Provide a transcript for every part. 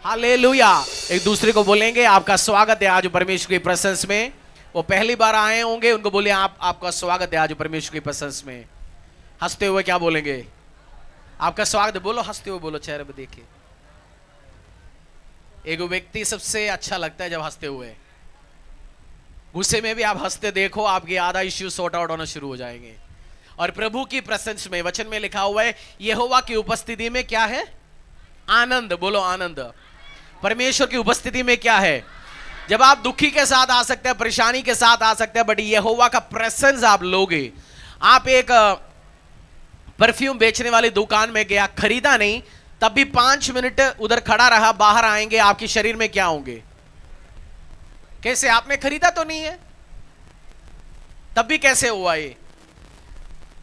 Hallelujah. एक दूसरे को बोलेंगे आपका स्वागत है आज परमेश्वर की प्रेजेंस में। वो पहली बार आए होंगे, उनको बोले आपका स्वागत है आज परमेश्वर की प्रेजेंस में। हंसते हुए क्या बोलेंगे? आपका स्वागत बोलो, हंसते हुए बोलो, चेहरे पे देखिए। एक व्यक्ति सबसे अच्छा लगता है जब हंसते हुए। गुस्से में भी आप हंसते देखो, आपके आधा इश्यू सॉर्ट आउट होना शुरू हो जाएंगे। और प्रभु की प्रेजेंस में वचन में लिखा हुआ है यहोवा की उपस्थिति में क्या है? आनंद। बोलो आनंद। परमेश्वर की उपस्थिति में क्या है? जब आप दुखी के साथ आ सकते हैं, परेशानी के साथ आ सकते हैं, बट यहोवा का प्रेजेंस आप लोगे। आप एक परफ्यूम बेचने वाली दुकान में गया, खरीदा नहीं, तब भी 5 मिनट उधर खड़ा रहा, बाहर आएंगे, आपके शरीर में क्या होंगे? कैसे? आपने खरीदा तो नहीं है, तब भी कैसे हुआ ये?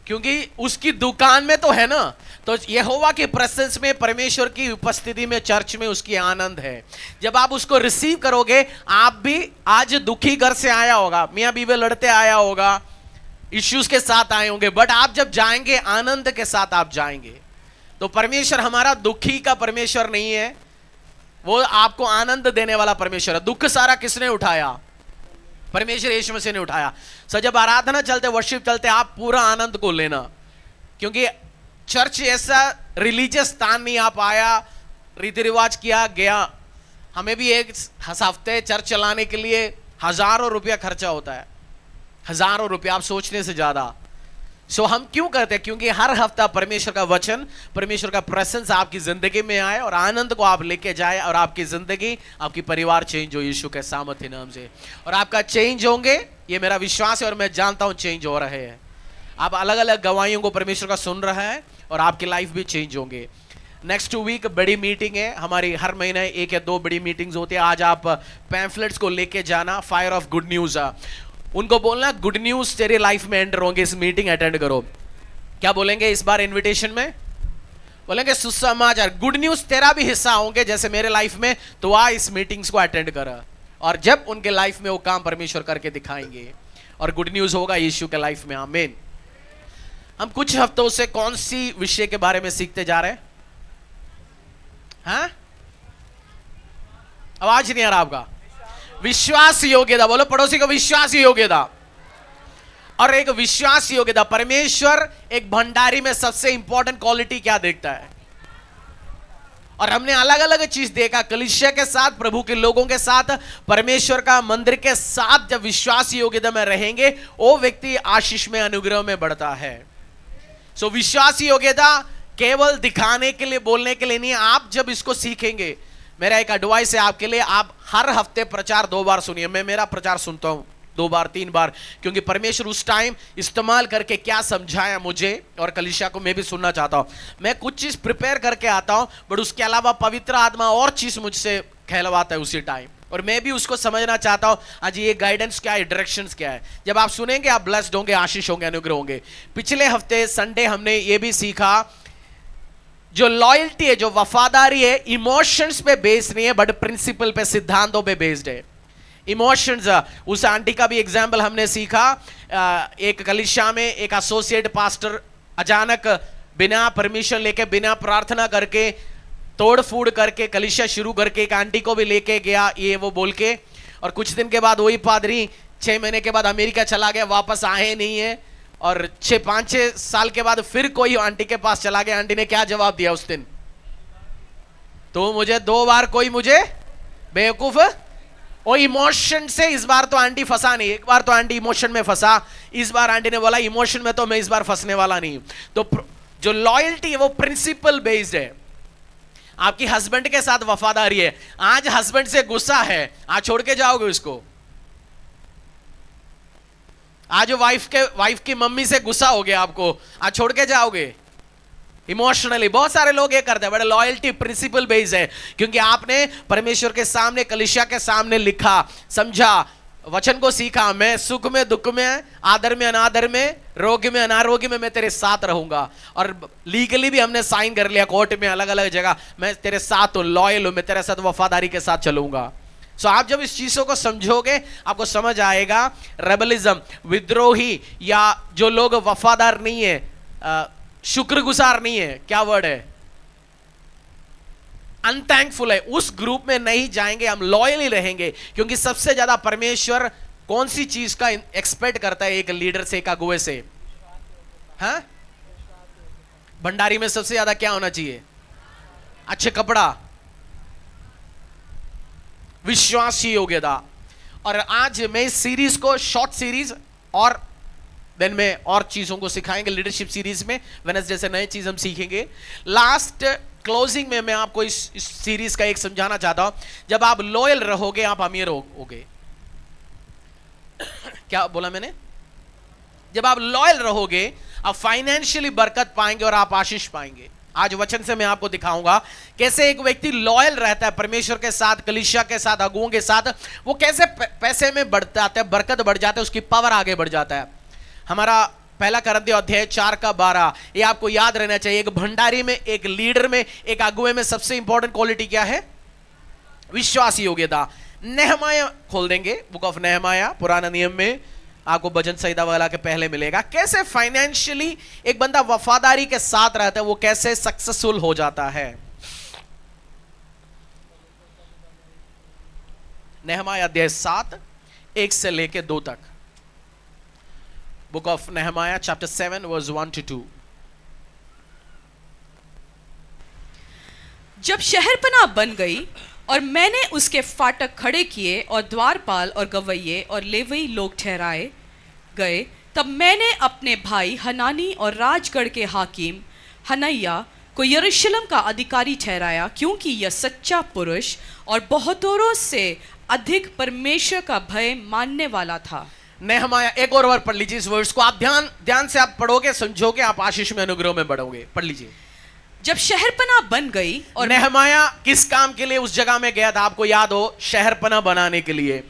क्योंकि उसकी दुकान में तो है ना। तो यहोवा के प्रेजेंस में, परमेश्वर की उपस्थिति में, चर्च में उसकी आनंद है। जब आप उसको रिसीव करोगे, आप भी आज दुखी घर से आया होगा, मियां बीवी लड़ते आया होगा, इश्यूज के साथ आए होंगे, बट आप जब जाएंगे आनंद के साथ आप जाएंगे। तो परमेश्वर हमारा दुखी का परमेश्वर नहीं है, वो आपको आनंद देने वाला परमेश्वर है। दुख सारा किसने उठाया? परमेश्वर यीशु मसीह ने उठाया। सो जब आराधना चलते, वर्शिप चलते, आप पूरा आनंद को लेना, क्योंकि चर्च ऐसा रिलीजियस स्थान नहीं। आप आया, रीति रिवाज किया, गया। हमें भी एक हफ्ते चर्च चलाने के लिए हजारों रुपया खर्चा होता है, हजारों रुपया, आप सोचने से ज्यादा। सो हम क्यों करते हैं? क्योंकि हर हफ्ता परमेश्वर का वचन, परमेश्वर का प्रेजेंस आपकी जिंदगी में आए और आनंद को आप लेके जाए, और आपकी जिंदगी, आपकी परिवार चेंज हो यीशु के सामर्थ्य नाम से। और आपका चेंज होंगे, ये मेरा विश्वास है और मैं जानता हूं चेंज हो रहे हैं। आप अलग अलग गवाहियों को परमेश्वर का सुन रहा है और आपकी लाइफ भी चेंज होंगे। नेक्स्ट वीक बड़ी मीटिंग है हमारी, हर महीने 1 या 2 बड़ी मीटिंग्स होती है। आज आप पैम्फलेट्स को लेके जाना, फायर ऑफ गुड न्यूज। उनको बोलना गुड न्यूज तेरी लाइफ में एंटर होंगे, इस मीटिंग अटेंड करो। क्या बोलेंगे इस बार इनविटेशन में? बोलेंगे सुसमाचार, गुड न्यूज तेरा भी हिस्सा होंगे जैसे मेरे लाइफ में, तो आ इस मीटिंग्स को अटेंड कर। और जब उनके लाइफ में वो काम परमेश्वर करके दिखाएंगे और गुड न्यूज होगा यीशु के लाइफ में। आमीन। हम कुछ हफ्तों से कौन सी विषय के बारे में सीखते जा रहे हैं? हाँ, आवाज नहीं आ रहा आपका? विश्वास योग्यता। बोलो पड़ोसी को, विश्वास योग्यता। और एक विश्वास योग्यता, परमेश्वर एक भंडारी में सबसे इंपॉर्टेंट क्वालिटी क्या देखता है? और हमने अलग अलग चीज देखा कलीसिया के साथ, प्रभु के लोगों के साथ, परमेश्वर का मंदिर के साथ। जब विश्वास योग्यता में रहेंगे, वो व्यक्ति आशीष में, अनुग्रह में बढ़ता है। सो विश्वास योग्यता केवल दिखाने के लिए, बोलने के लिए नहीं। आप जब इसको सीखेंगे, मेरा एक एडवाइस है आपके लिए, आप हर हफ्ते प्रचार 2 बार सुनिए। मैं मेरा प्रचार सुनता हूं 2 बार 3 बार, क्योंकि परमेश्वर उस टाइम इस्तेमाल करके क्या समझाया मुझे और कलीसिया को, मैं भी सुनना चाहता हूं। मैं कुछ चीज प्रिपेयर करके आता हूं, बट उसके अलावा पवित्र आत्मा और चीज मुझसे कहलवाता है उसी टाइम, और मैं भी उसको समझना चाहता हूं। आज ये गाइडेंस क्या है, डायरेक्शंस क्या है। जब आप सुनेंगे, आप ब्लेस्ड होंगे, आशीष होंगे, अनुग्रह होंगे। पिछले हफ्ते संडे हमने ये भी सीखा, जो लॉयल्टी है, जो वफादारी है, इमोशंस पे बेस्ड नहीं है, बट प्रिंसिपल पे, सिद्धांतों पे बेस्ड है। इमोशंस, उस आंटी का भी एग्जाम्पल हमने सीखा। एक कलीसिया में एक एसोसिएट पास्टर अचानक बिना परमिशन लेके, बिना प्रार्थना करके, तोड़ फोड़ करके कलीसिया शुरू करके एक आंटी को भी लेके गया, ये वो बोल के। और कुछ दिन के बाद वही पादरी 6 महीने के बाद अमेरिका चला गया, वापस आए नहीं है। और 5-6 साल के बाद फिर कोई आंटी के पास चला गया। आंटी ने क्या जवाब दिया उस दिन? तो मुझे 2 बार कोई मुझे बेवकूफ। और इमोशन से इस बार तो आंटी फंसा नहीं, एक बार तो आंटी इमोशन में फंसा, इस बार आंटी ने बोला इमोशन में तो मैं इस बार फंसने वाला नहीं। तो जो लॉयल्टी है वो प्रिंसिपल बेस्ड है। आपकी हस्बैंड के साथ वफादारी है। आज हस्बैंड से गुस्सा है, आज छोड़ के जाओगे उसको? आज वाइफ की मम्मी से गुस्सा हो गया आपको, आज छोड़ के जाओगे? इमोशनली बहुत सारे लोग ये करते हैं, बड़े लॉयल्टी प्रिंसिपल बेस्ड है, क्योंकि आपने परमेश्वर के सामने, कलीसिया के सामने लिखा, समझा, वचन को सीखा। मैं सुख में, दुख में, आदर में, अनादर में, रोग में, अनारोग्य में मैं तेरे साथ रहूंगा। और लीगली भी हमने साइन कर लिया कोर्ट में, अलग अलग जगह, मैं तेरे साथ हूं, लॉयल हूं, मैं तेरे साथ वफादारी के साथ चलूंगा। सो आप जब इस चीजों को समझोगे, आपको समझ आएगा रेबलिज्म, विद्रोही, या जो लोग वफादार नहीं है, शुक्रगुजार नहीं है, क्या वर्ड है? अनथैंकफुल है, उस ग्रुप में नहीं जाएंगे, हम लॉयल ही रहेंगे। क्योंकि सबसे ज्यादा परमेश्वर कौन सी चीज का एक्सपेक्ट करता है एक लीडर से, एक अगुवे से? हाँ, भंडारी में सबसे ज्यादा क्या होना चाहिए? अच्छे कपड़ा, विश्वासी योग्यता। और आज मैं इस सीरीज को, शॉर्ट सीरीज, और दिन में और चीजों को सिखाएंगे लीडरशिप सीरीज में। वेडनेसडे से नई चीज हम सीखेंगे। लास्ट क्लोजिंग में मैं आपको इस सीरीज का एक समझाना चाहता हूं, जब आप लॉयल रहोगे आप अमीर होगे। क्या बोला मैंने? जब आप लॉयल रहोगे आप फाइनेंशियली बरकत पाएंगे और आप आशीष पाएंगे। आज वचन से मैं आपको दिखाऊंगा कैसे एक व्यक्ति लॉयल रहता है परमेश्वर के साथ, कलीसिया के साथ, अगुओं के साथ, वो कैसे पैसे में बढ़ जाता है, बरकत बढ़ जाता है, उसकी पावर आगे बढ़ जाता है। हमारा पहला कुरिन्थियों अध्याय 4:12, ये आपको याद रहना चाहिए। एक भंडारी में, एक लीडर में, एक अगुवे में सबसे इंपॉर्टेंट क्वालिटी क्या है? विश्वासी योग्यता। नेहमाया खोल देंगे, बुक ऑफ नेहमाया, पुराना नियम में आपको भजन संहिता वाला के पहले मिलेगा। कैसे फाइनेंशियली एक बंदा वफादारी के साथ रहता है, वो कैसे सक्सेसफुल हो जाता है। नेहमाया अध्याय 7, 1 से लेके 2 तक। Book of Nehemiah chapter 7 verse 1 to 2। जब शहरपनाह बन गई और मैंने उसके फाटक खड़े किए और द्वारपाल और गवैये और लेवी लोग ठहराए गए, तब मैंने अपने भाई हनानी और राजगढ़ के हाकिम हनैया को यरूशलेम का अधिकारी ठहराया, क्योंकि यह सच्चा पुरुष और बहुतों से अधिक परमेश्वर का भय मानने वाला था। नेहमाया, एक और पढ़ लीजिए इस वर्ष को। आप ध्यान से आप पढ़ोगे, समझोगे, आप आशीष में, अनुग्रह में बढ़ोगे। पढ़ लीजिए। जब शहरपनाह बन गई और नेहमाया किस काम के लिए उस जगह में गया था? आपको याद हो, शहरपनाह बनाने के लिए।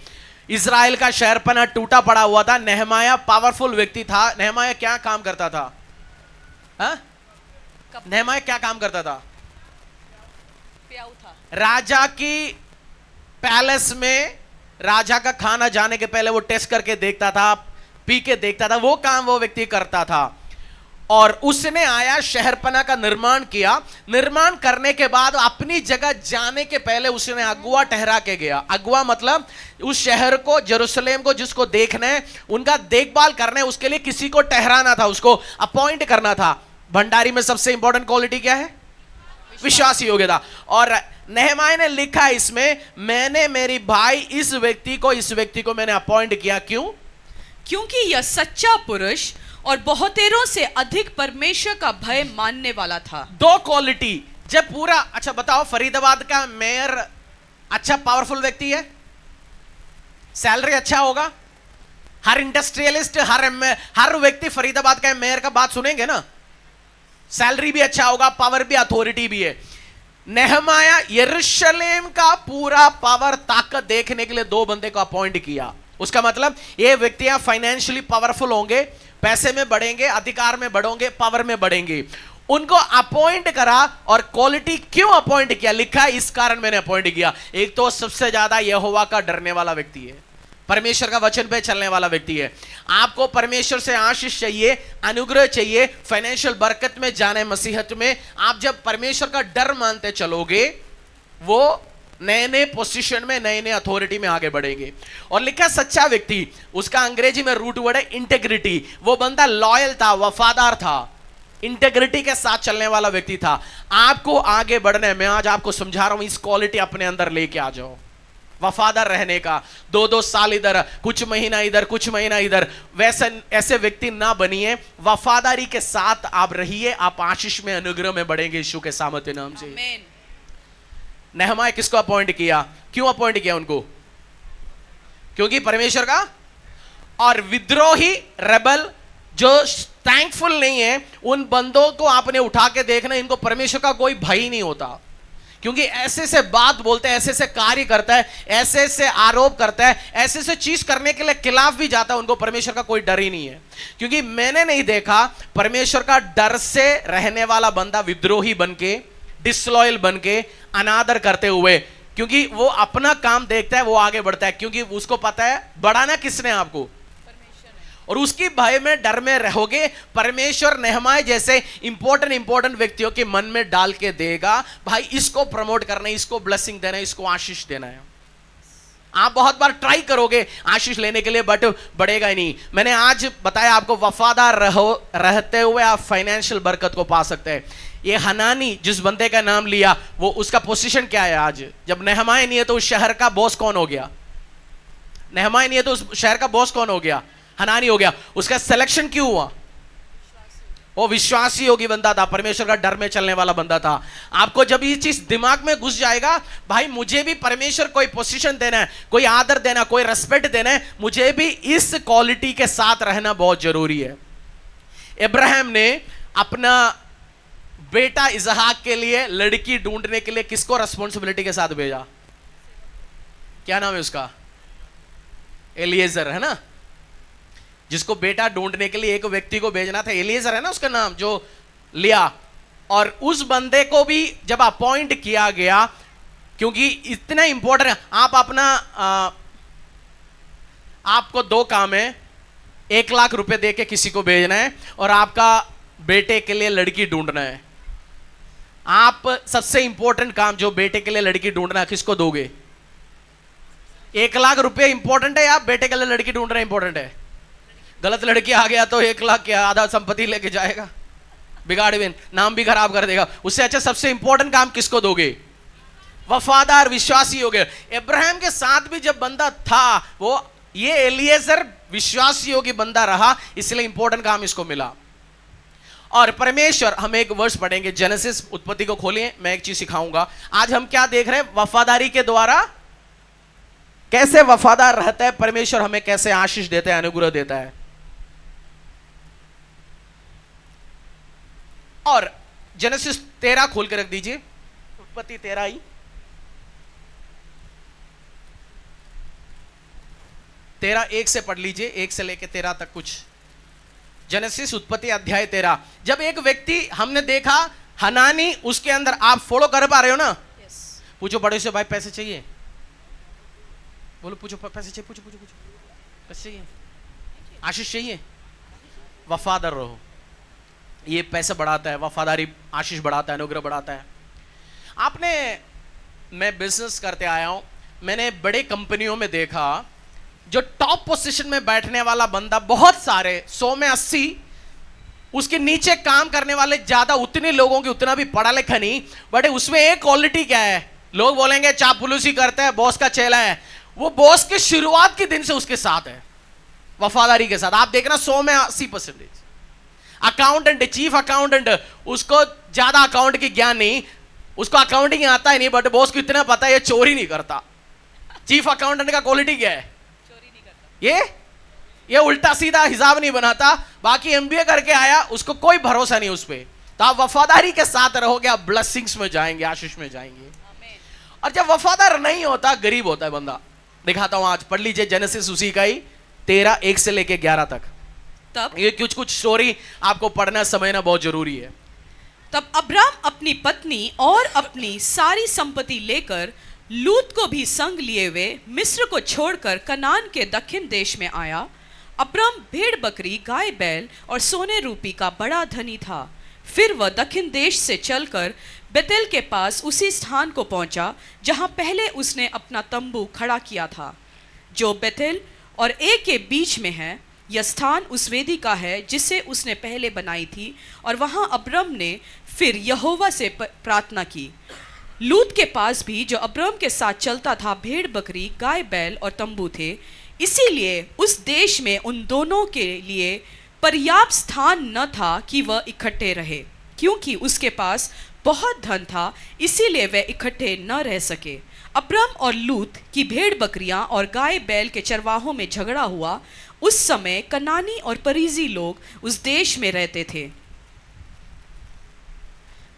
इजराइल का शहरपनाह टूटा पड़ा हुआ था। नेहमाया पावरफुल व्यक्ति था। नेहमाया क्या काम करता था? नेहमाया क्या काम करता था? राजा की पैलेस में राजा का खाना जाने के पहले वो टेस्ट करके देखता था, पी के देखता था, वो काम वो व्यक्ति करता था। और उसने आया, शहरपनाह का निर्माण किया। निर्माण करने के बाद अपनी जगह जाने के पहले उसने अगुआ ठहरा के गया। अगुआ मतलब उस शहर को, यरूशलेम को जिसको देखना है, उनका देखभाल करना है, उसके लिए किसी को ठहराना था, उसको अपॉइंट करना था। भंडारी में सबसे इंपॉर्टेंट क्वालिटी क्या है? विश्वासी योग्यता। और नेहमाया ने लिखा इसमें, मैंने मेरी भाई इस व्यक्ति को मैंने अपॉइंट किया। क्यों? क्योंकि यह सच्चा पुरुष और बहुतेरों से अधिक परमेश्वर का भय मानने वाला था। 2 क्वालिटी। जब पूरा, अच्छा बताओ, फरीदाबाद का मेयर अच्छा पावरफुल व्यक्ति है, सैलरी अच्छा होगा। हर इंडस्ट्रियलिस्ट, हर व्यक्ति फरीदाबाद का मेयर का बात सुनेंगे ना। सैलरी भी अच्छा होगा, पावर भी, अथॉरिटी भी है। नेहमाया यरूशलेम का पूरा पावर, ताकत देखने के लिए 2 बंदे को अपॉइंट किया। उसका मतलब ये व्यक्तियां फाइनेंशियली पावरफुल होंगे, पैसे में बढ़ेंगे, अधिकार में बढ़ोगे, पावर में बढ़ेंगे। उनको अपॉइंट करा। और क्वालिटी क्यों अपॉइंट किया? लिखा, इस कारण मैंने अपॉइंट किया। एक तो सबसे ज्यादा यहोवा का डरने वाला व्यक्ति है, परमेश्वर का वचन पे चलने वाला व्यक्ति है। आपको परमेश्वर से आशीष चाहिए, अनुग्रह चाहिए, फाइनेंशियल बरकत में जाने, मसीहत में। आप जब परमेश्वर का डर मानते चलोगे, वो नए नए पोजीशन में, नए नए अथॉरिटी में आगे बढ़ेंगे। और लिखा सच्चा व्यक्ति, उसका अंग्रेजी में रूट वर्ड है इंटेग्रिटी। वो बंदा लॉयल था, वफादार था, इंटेग्रिटी के साथ चलने वाला व्यक्ति था। आपको आगे बढ़ना है, मैं आज आपको समझा रहा हूं, इस क्वालिटी अपने अंदर लेके आ जाओ। वफादार रहने का, 2-2 साल इधर, कुछ महीना इधर, कुछ महीना इधर, वैसे ऐसे व्यक्ति ना बनिए। वफादारी के साथ आप रहिए, आप आशीष में, अनुग्रह में बढ़ेंगे यीशु के सामर्थ्य नाम से। आमीन। नेहमाया किसको अपॉइंट किया? क्यों अपॉइंट किया उनको? क्योंकि परमेश्वर का। और विद्रोही, रेबल, जो थैंकफुल नहीं है, उन बंदों को आपने उठा के देखना, इनको परमेश्वर का कोई भय नहीं होता। क्योंकि ऐसे से बात बोलता है, ऐसे से कार्य करता है, ऐसे से आरोप करता है, ऐसे से चीज करने के लिए खिलाफ भी जाता है, उनको परमेश्वर का कोई डर ही नहीं है। क्योंकि मैंने नहीं देखा परमेश्वर का डर से रहने वाला बंदा विद्रोही बनके, डिसलॉयल बनके, अनादर करते हुए। क्योंकि वो अपना काम देखता है, वो आगे बढ़ता है, क्योंकि उसको पता है बढ़ाना किसने आपको। और उसकी भय में डर में रहोगे, परमेश्वर नेहमाय जैसे इंपॉर्टेंट व्यक्तियों के मन में डाल के देगा, भाई इसको प्रमोट करना है, इसको ब्लेसिंग देना है, इसको आशीष देना है। आप बहुत बार ट्राई करोगे आशीष लेने के लिए, बट बढ़ेगा ही नहीं। मैंने आज बताया आपको, वफादार रहते हुए आप फाइनेंशियल बरकत को पा सकते हैं। ये हनानी जिस बंदे का नाम लिया, वो उसका पोजीशन क्या है आज? जब नेहमाय नहीं है तो उस शहर का बॉस कौन हो गया? नेहमाय नहीं है तो उस शहर का बॉस कौन हो गया? हनानी हो गया। उसका सिलेक्शन क्यों हुआ? वो विश्वासी योगी बंदा था, परमेश्वर का डर में चलने वाला बंदा था। आपको जब ये चीज दिमाग में घुस जाएगा, भाई मुझे भी परमेश्वर कोई पोजीशन देना है, कोई आदर देना, कोई रेस्पेक्ट देना है, मुझे भी इस क्वालिटी के साथ रहना बहुत जरूरी है। इब्राहिम ने अपना बेटा इसहाक के लिए लड़की ढूंढने के लिए किसको रेस्पॉन्सिबिलिटी के साथ भेजा? क्या नाम है उसका? एलिएजर, है ना? जिसको बेटा ढूंढने के लिए एक व्यक्ति को भेजना था, एलिएजर है ना उसका नाम, जो लिया। और उस बंदे को भी जब अपॉइंट किया गया, क्योंकि इतना इंपॉर्टेंट है, आप अपना आपको दो काम है, 1 लाख रुपए दे के किसी को भेजना है और आपका बेटे के लिए लड़की ढूंढना है। आप सबसे इंपॉर्टेंट काम जो बेटे के लिए लड़की ढूंढना, किसको दोगे? 1 लाख रुपए इंपॉर्टेंट है या बेटे के लिए लड़की ढूंढना इंपॉर्टेंट है? गलत लड़की आ गया तो 1 लाख क्या आधा संपत्ति लेके जाएगा, बिगाड़ बिन नाम भी खराब कर देगा। उससे अच्छा सबसे इंपॉर्टेंट काम किसको दोगे? वफादार विश्वासी हो गए। इब्राहिम के साथ भी जब बंदा था, वो ये एलिएजर विश्वासी योगी बंदा रहा, इसलिए इंपॉर्टेंट काम इसको मिला। और परमेश्वर, हम एक वर्ष पढ़ेंगे जेनेसिस, उत्पत्ति को खोलिए, मैं एक चीज सिखाऊंगा। आज हम क्या देख रहे हैं? वफादारी के द्वारा कैसे वफादार रहता है परमेश्वर, हमें कैसे आशीष देता है, अनुग्रह देता है। और जेनेसिस 13 खोल के रख दीजिए, उत्पत्ति 13 ही 13 1 से पढ़ लीजिए, 1 से लेके 13 तक कुछ। जेनेसिस उत्पत्ति अध्याय 13। जब एक व्यक्ति हमने देखा हनानी, उसके अंदर, आप फॉलो कर पा रहे हो ना? yes. पूछो बड़े से, भाई पैसे चाहिए? बोलो, पूछो पैसे चाहिए, पूछो पैसे चाहिए, आशीष चाहिए? वफादार रहो, ये पैसा बढ़ाता है, वफादारी आशीष बढ़ाता है, अनुग्रह बढ़ाता है। मैं बिजनेस करते आया हूं, मैंने बड़े कंपनियों में देखा, जो टॉप पोजीशन में बैठने वाला बंदा, बहुत सारे 100 में 80, उसके नीचे काम करने वाले ज्यादा, उतने लोगों की उतना भी पढ़ा लिखा नहीं, बट उसमें एक क्वालिटी क्या है? लोग बोलेंगे चापलूसी करता है, बॉस का चेला है। वो बॉस के शुरुआत के दिन से उसके साथ है, वफादारी के साथ। आप देखना 100 में 80%। अकाउंटेंट, चीफ अकाउंटेंट, उसको ज्यादा अकाउंट की ज्ञान नहीं, उसको अकाउंटिंग आता ही नहीं, बट बॉस को इतना पता है ये चोरी नहीं करता। चीफ अकाउंटेंट का क्वालिटी क्या है? चोरी नहीं करता। ये उल्टा सीधा हिसाब नहीं बनाता, बाकी एमबीए करके आया, उसको कोई भरोसा नहीं उस पर। तो आप वफादारी के साथ रहोगे, आप ब्लेसिंग्स में जाएंगे, आशीष में जाएंगे। और जब वफादार नहीं होता, गरीब होता है बंदा। दिखाता हूं, आज पढ़ लीजिए जेनेसिस उसी का ही 13 1 से लेके 11 तक। तब ये कुछ स्टोरी आपको पढ़ना समझना बहुत जरूरी है। तब अब्राम अपनी पत्नी और अपनी सारी संपत्ति लेकर लूत को भी संग लिए हुए मिस्र को छोड़कर कनान के दक्षिण देश में आया। अब्राम भेड़ बकरी, गाय बैल और सोने रूपी का बड़ा धनी था। फिर वह दक्षिण देश से चलकर बेतेल के पास उसी स्थान को पहुंचा जहां पहले उसने अपना तंबू खड़ा किया था, जो बेतेल और ए के बीच में है। यह स्थान उस वेदी का है जिसे उसने पहले बनाई थी। और वहां अब्राम ने फिर यहोवा से प्रार्थना की। लूत के पास भी, जो अब्राम के साथ चलता था, भेड़ बकरी, गाय बैल और तंबू थे। इसीलिए उस देश में उन दोनों के लिए पर्याप्त स्थान न था कि वह इकट्ठे रहे, क्योंकि उसके पास बहुत धन था, इसीलिए वे इकट्ठे न रह सके। अब्राम और लूत की भेड़ बकरियां और गाय बैल के चरवाहों में झगड़ा हुआ। उस समय कनानी और परिजी लोग उस देश में रहते थे।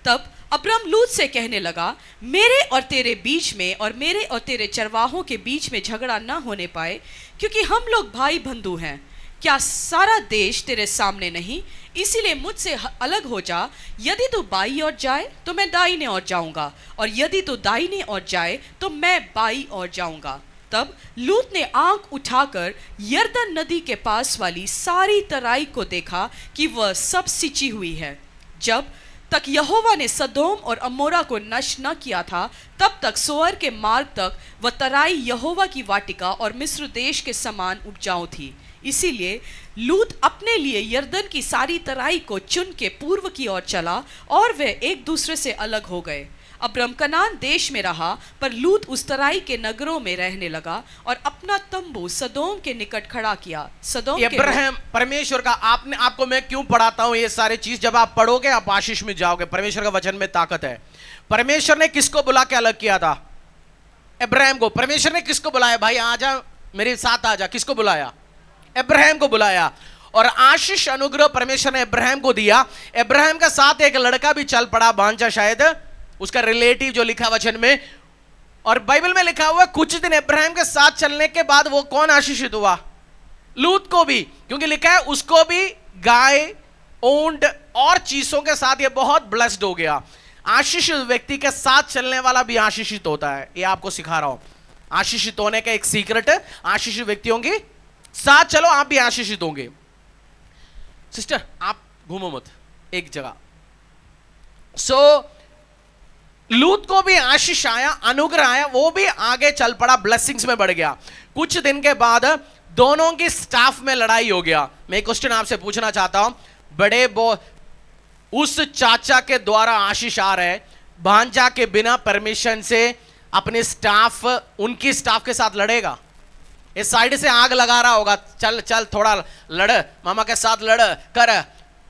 तब अब्राम लूत से कहने लगा, मेरे और तेरे बीच में और मेरे और तेरे चरवाहों के बीच में झगड़ा न होने पाए, क्योंकि हम लोग भाई बंधु हैं। क्या सारा देश तेरे सामने नहीं? इसीलिए मुझसे अलग हो जा। यदि तू बाई ओर जाए तो मैं दाहिने ओर जाऊंगा, और यदि तू दाहिने ओर जाए तो मैं बाई ओर जाऊंगा। तब लूत ने आंख उठाकर यरदन नदी के पास वाली सारी तराई को देखा कि वह सब सिंची हुई है। जब तक यहोवा ने सदोम और अमोरा को नष्ट न किया था, तब तक सोअर के मार्ग तक वह तराई यहोवा की वाटिका और मिस्र देश के समान उपजाऊ थी। इसीलिए लूत अपने लिए यरदन की सारी तराई को चुन के पूर्व की ओर चला और वे एक दूसरे से अलग हो गए। अब्राम कनान देश में रहा, पर लूत उस तराई के नगरों में रहने लगा और अपना तंबू सदोम के निकट खड़ा किया। सदोम के अब्राहम परमेश्वर का आपको मैं क्यों पढ़ाता हूं ये सारी चीज? जब आप पढ़ोगे आप आशीष में जाओगे। परमेश्वर का वचन में ताकत है। परमेश्वर ने किसको बुला के अलग किया था? अब्राहम को। परमेश्वर ने किसको बुलाया? भाई आजा, मेरे साथ आजा। किसको बुलाया? अब्राहम को बुलाया। और आशीष अनुग्रह परमेश्वर ने अब्राहम को दिया। अब्राहम का साथ एक लड़का भी चल पड़ा, भांजा शायद, उसका रिलेटिव जो लिखा वचन में। और बाइबल में लिखा हुआ कुछ दिन अब्राहम के साथ चलने के बाद वो कौन आशीषित हुआ? लूत को भी, क्योंकि लिखा है उसको भी गाय, ऊंट और चीजों के साथ ये बहुत ब्लेस्ड हो गया। आशीषित व्यक्ति के साथ चलने वाला भी आशीषित होता है। ये आपको सिखा रहा हूं। आशीषित होने का एक सीक्रेट है, आशीषित व्यक्तियों के साथ चलो, आप भी आशीषित होंगे। सिस्टर आप घूमो मत एक जगह। लूत को भी आशीष आया, अनुग्रह आया, वो भी आगे चल पड़ा, ब्लेसिंग्स में बढ़ गया। कुछ दिन के बाद दोनों की स्टाफ में लड़ाई हो गया। मैं एक क्वेश्चन आपसे पूछना चाहता हूं, उस चाचा के द्वारा आशीष आ रहा है, भांजा के बिना परमिशन से अपने स्टाफ, उनकी स्टाफ के साथ लड़ेगा? इस साइड से आग लगा रहा होगा, चल चल थोड़ा लड़, मामा के साथ लड़ कर।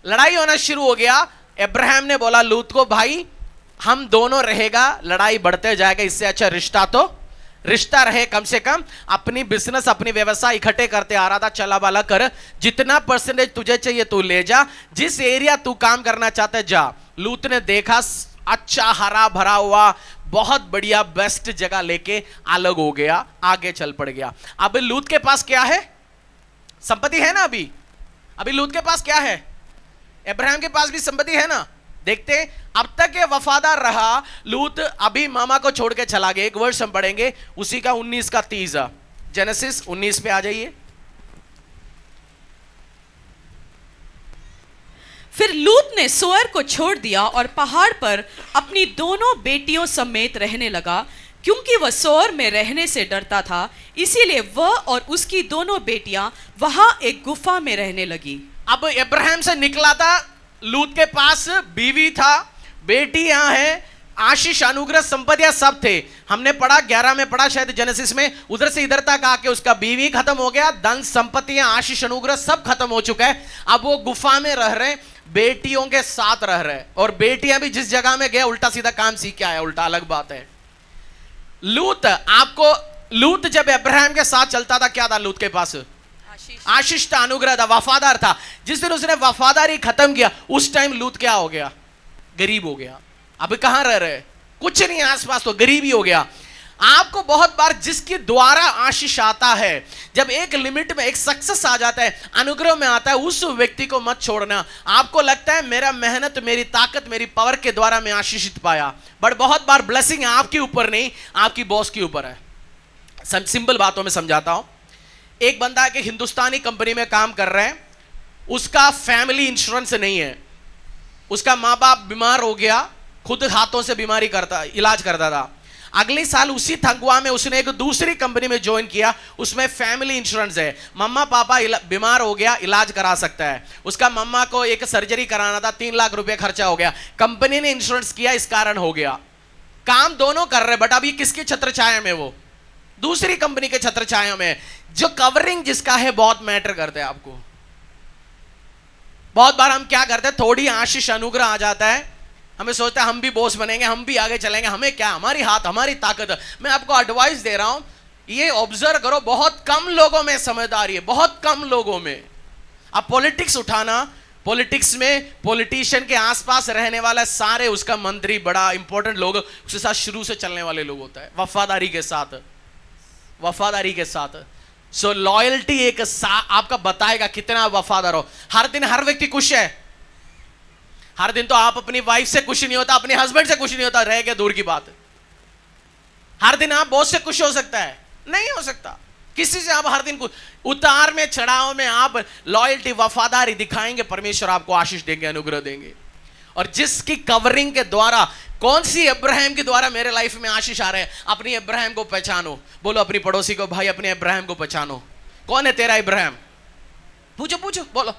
लड़ाई होना शुरू हो गया। अब्राहम ने बोला लूत को, भाई हम दोनों रहेगा, लड़ाई बढ़ते जाएगा, इससे अच्छा रिश्ता रहे। कम से कम अपनी बिजनेस, अपनी व्यवसाय इकट्ठे करते आ रहा था, चला वाला कर, जितना परसेंटेज तुझे चाहिए तू ले जा, जिस एरिया तू काम करना चाहते जा। लूत ने देखा अच्छा हरा भरा हुआ बहुत बढ़िया बेस्ट जगह लेके अलग हो गया, आगे चल पड़ गया। अब लूत के पास क्या है? संपत्ति है ना। अभी लूत के पास क्या है? अब्राहम के पास भी संपत्ति है ना। देखते अब तक ये वफादार रहा। लूत अभी मामा को छोड़ के चला गया। एक वर्ष हम पढ़ेंगे उसी का 19 का 30, जेनेसिस 19 पे आ जाइए। फिर लूत ने सोअर को छोड़ दिया और पहाड़ पर अपनी दोनों बेटियों समेत रहने लगा, क्योंकि वह सोअर में रहने से डरता था। इसीलिए वह और उसकी दोनों बेटियां वहां एक गुफा में रहने लगी। अब अब्राहम से निकला था, लूत के पास बीवी था, बेटी यहां है, आशीष अनुग्रह संपत्तियां सब थे। हमने पढ़ा 11 में पढ़ा शायद जेनेसिस में, उधर से इधर तक आके उसका बीवी खत्म हो गया, धन संपत्तियां आशीष अनुग्रह सब खत्म हो चुका है। अब वो गुफा में रह रहे, बेटियों के साथ रह रहे, और बेटियां भी जिस जगह में गए उल्टा सीधा काम सीख के आया, उल्टा अलग बात है। लूत जब अब्राहम के साथ चलता था, क्या था लूत के पास? आशीष था, अनुग्रह था, वफादार था। जिस दिन उसने वफादारी खत्म किया, उस टाइम लूत क्या हो गया? गरीब हो गया। अब कहां रह रहे? कुछ नहीं आसपास, तो गरीब ही हो गया। आपको बहुत बार जिसके द्वारा आशीष आता है, जब एक लिमिट में एक सक्सेस आ जाता है, अनुग्रह में आता है, उस व्यक्ति को मत छोड़ना। आपको लगता है मेरा मेहनत, मेरी ताकत, मेरी पावर के द्वारा मैं आशीषित पाया, बट बहुत बार ब्लेसिंग आपके ऊपर नहीं, आपकी बॉस के ऊपर है। सिंपल बातों में समझाता हूं। एक बंदा है कि हिंदुस्तानी कंपनी में काम कर रहे हैं, उसका फैमिली इंश्योरेंस नहीं है, उसका माँ बाप बीमार हो गया, खुद हाथों से इलाज करता था। अगले साल उसी थंगवा में उसने एक दूसरी कंपनी में ज्वाइन किया, उसमें फैमिली इंश्योरेंस है, मम्मा पापा बीमार हो गया, इलाज करा सकता है। उसका मम्मा को एक सर्जरी कराना था, 3 लाख रुपए खर्चा हो गया, कंपनी ने इंश्योरेंस किया, इस कारण हो गया। काम दोनों कर रहे, बट अभी किसके छत्र छाया में? वो दूसरी कंपनी के छत्र छाया में। जो कवरिंग जिसका है बहुत मैटर करते हैं आपको। बहुत बार हम क्या करते हैं, थोड़ी आशीष अनुग्रह आ जाता है, हमें सोचता है हम भी बॉस बनेंगे, हम भी आगे चलेंगे, हमें क्या, हमारी हाथ हमारी ताकत। मैं आपको एडवाइस दे रहा हूं, ये ऑब्जर्व करो, बहुत कम लोगों में समझदारी है, बहुत कम लोगों में। अब पॉलिटिक्स उठाना, पॉलिटिक्स में पॉलिटिशियन के आसपास रहने वाला सारे उसका मंत्री, बड़ा इंपॉर्टेंट लोग उसके साथ शुरू से चलने वाले लोग होता है, वफादारी के साथ। सो लॉयल्टी एक आपका बताएगा कितना वफादार हो। हर दिन हर व्यक्ति खुश है, हर दिन तो आप अपनी वाइफ से खुश नहीं होता, अपने हस्बैंड से खुश नहीं होता, रह गया दूर की बात। हर दिन आप बॉस से खुश हो सकता है, नहीं हो सकता। किसी से आप हर दिन को उतार में चढ़ाव में आप लॉयल्टी वफादारी दिखाएंगे, परमेश्वर आपको आशीष देंगे, अनुग्रह देंगे। और जिसकी कवरिंग के द्वारा, कौन सी अब्राहम के द्वारा मेरे लाइफ में आशीष आ रहे हैं, अपनी अब्राहम को पहचानो। बोलो अपनी पड़ोसी को, भाई अपने अब्राहम को पहचानो। कौन है तेरा अब्राहम? पूछो पूछो, बोलो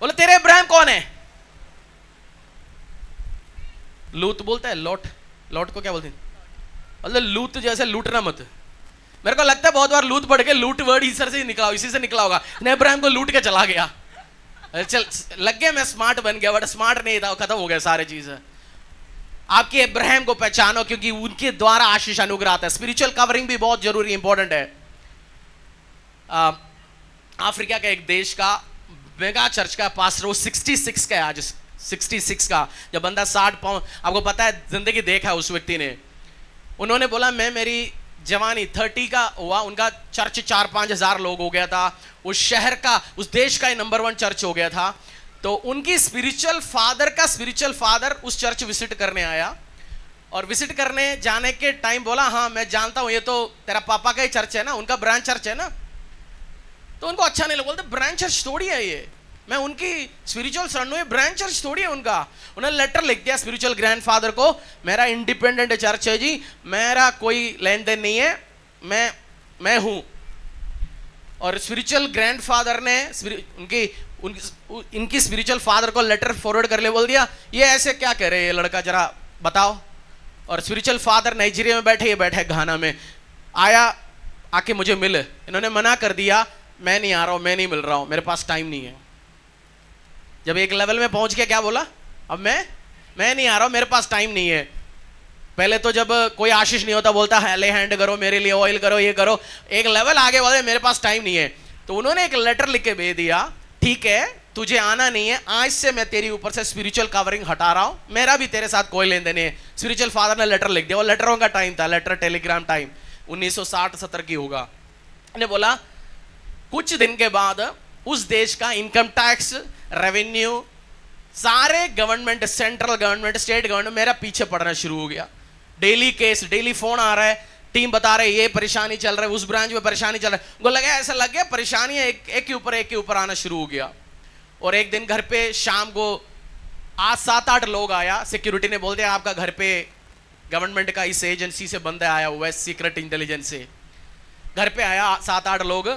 बोलो तेरे अब्राहम कौन है? लूत बोलता है, लौट। लौट को क्या बोलते हैं? मतलब लूत जैसे लूटना मत। मेरे को लगता है बहुत बार लूट पढ़ के लूट वर्ड इसी से निकला होगा। अब्राहम को लूट के चला गया। चल लग गया मैं स्मार्ट बन गया, बट स्मार्ट नहीं था, खत्म हो गया सारे चीज। आपके अब्राहम को पहचानो, क्योंकि उनके द्वारा आशीष अनुग्रह आता है। स्पिरिचुअल कवरिंग भी बहुत जरूरी इंपॉर्टेंट है। अफ्रीका का एक देश का मेगा चर्च का पास्टर, वो 66 का है आज, 66 का। जब बंदा 60 पाउंड, आपको पता है जिंदगी देखा है उस व्यक्ति ने। उन्होंने बोला मैं मेरी जवानी 30 का हुआ, उनका चर्च 4-5 हजार लोग हो गया था। उस शहर का, उस देश का नंबर 1 चर्च हो गया था। तो उनकी स्पिरिचुअल फादर उस चर्च विजिट करने आया, और विजिट करने जाने के टाइम बोला हाँ मैं जानता हूं ये तो तेरा पापा का ही चर्च है ना, उनका ब्रांच चर्च है ना। तो उनको अच्छा नहीं लगा, बोलते ब्रांच चर्च थोड़ी है ये, मैं उनकी स्पिरिचुअल सन हूं, ये ब्रांच चर्च थोड़ी है उनका। उन्होंने लेटर लिख दिया स्पिरिचुअल ग्रैंडफादर को, मेरा इंडिपेंडेंट चर्च है जी, मेरा कोई लेन देन नहीं है, मैं हूं। और स्पिरिचुअल ग्रैंडफादर ने इनकी स्पिरिचुअल फादर को लेटर फॉरवर्ड कर ले, बोल दिया ये ऐसे क्या कह रहे हैं ये लड़का, जरा बताओ। और स्पिरिचुअल फादर नाइजीरिया में बैठे, ये बैठे घाना में, आया आके मुझे मिल। इन्होंने मना कर दिया, मैं नहीं आ रहा हूं, मैं नहीं मिल रहा हूं, मेरे पास टाइम नहीं है। जब एक लेवल में पहुंच के क्या बोला, अब मैं नहीं आ रहा हूं, मेरे पास टाइम नहीं है। पहले तो जब कोई आशीष नहीं होता बोलता है ले हैंड करो, मेरे लिए ऑयल करो, ये करो। एक लेवल आगे बोले मेरे पास टाइम नहीं है। तो उन्होंने एक लेटर लिख के भेज दिया, ठीक है तुझे आना नहीं है, आज से मैं तेरी ऊपर से स्पिरिचुअल कवरिंग हटा रहा हूं, मेरा भी तेरे साथ कोई लेन देन नहीं है। स्पिरिचुअल फादर ने लेटर लिख दिया। वो लेटरों का टाइम था, लेटर टेलीग्राम टाइम 1960-70 की होगा। ने बोला कुछ दिन के बाद उस देश का इनकम टैक्स, रेवेन्यू, सारे government, central government, state government मेरा पीछे पड़ना शुरू हो गया। डेली केस, डेली फोन आ रहा है, टीम बता रहे ये परेशानी चल रहा है, उस ब्रांच में परेशानी चल रहा है। उनको लगा, ऐसा लग गया परेशानी एक के ऊपर आना शुरू हो गया। और एक दिन घर पे शाम को 7-8 लोग आया, सिक्योरिटी ने बोल दिया आपका घर पे गवर्नमेंट का इस एजेंसी से बंदा आया हुआ है, सीक्रेट इंटेलिजेंस से। घर पे आया 7-8 लोग,